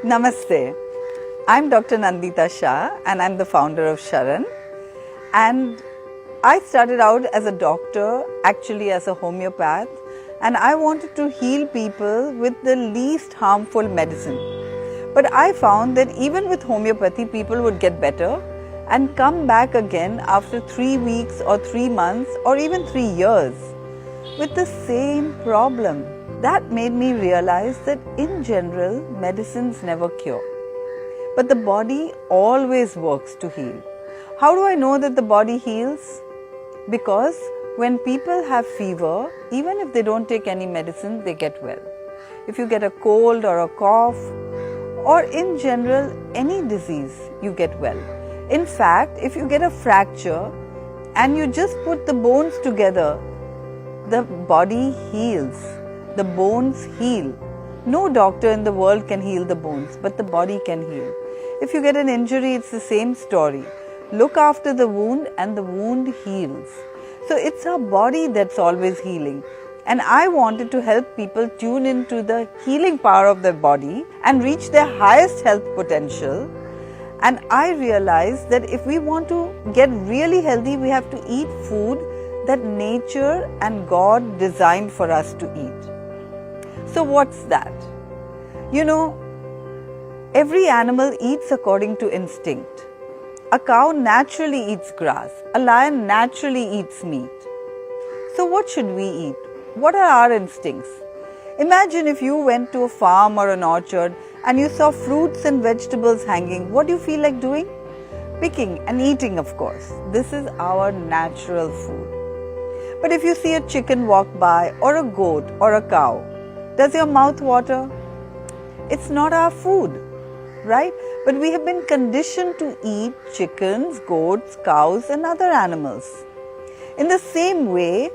Namaste. I'm Dr. Nandita Shah and I'm the founder of Sharan. And I started out as a doctor, actually as a homeopath, and I wanted to heal people with the least harmful medicine. But I found that even with homeopathy, people would get better and come back again after 3 weeks or 3 months or even 3 years with the same problem. That made me realize that in general, medicines never cure. But the body always works to heal. How do I know that the body heals? Because when people have fever, even if they don't take any medicine, they get well. If you get a cold or a cough, or in general any disease, you get well. In fact, if you get a fracture and you just put the bones together, the body heals. The bones heal. No doctor in the world can heal the bones, but the body can heal. If you get an injury, it's the same story. Look after the wound and the wound heals. So it's our body that's always healing. And I wanted to help people tune into the healing power of their body and reach their highest health potential. And I realized that if we want to get really healthy, we have to eat food that nature and God designed for us to eat. So what's that? You know, every animal eats according to instinct. A cow naturally eats grass. A lion naturally eats meat. So what should we eat? What are our instincts? Imagine if you went to a farm or an orchard and you saw fruits and vegetables hanging. What do you feel like doing? Picking and eating, of course. This is our natural food. But if you see a chicken walk by or a goat or a cow, does your mouth water? It's not our food, right? But we have been conditioned to eat chickens, goats, cows and other animals. In the same way,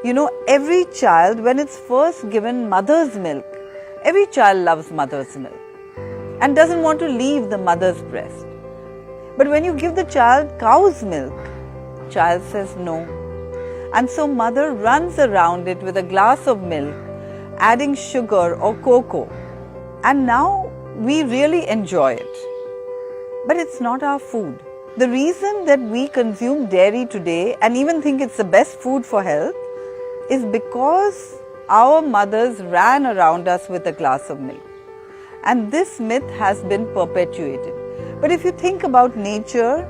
you know, every child, when it's first given mother's milk, every child loves mother's milk and doesn't want to leave the mother's breast. But when you give the child cow's milk, child says no. And so mother runs around it with a glass of milk, adding sugar or cocoa. And now we really enjoy it. But it's not our food. The reason that we consume dairy today and even think it's the best food for health is because our mothers ran around us with a glass of milk. And this myth has been perpetuated. But if you think about nature,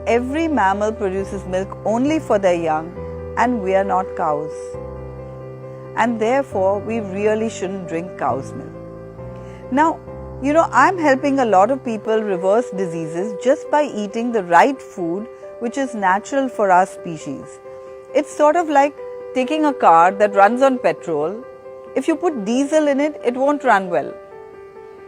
every mammal produces milk only for their young, and we are not cows. And therefore, we really shouldn't drink cow's milk. Now, you know, I'm helping a lot of people reverse diseases just by eating the right food which is natural for our species. It's sort of like taking a car that runs on petrol. If you put diesel in it, it won't run well.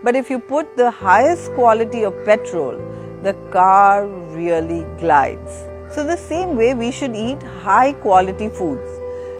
But if you put the highest quality of petrol, the car really glides. So the same way we should eat high quality foods.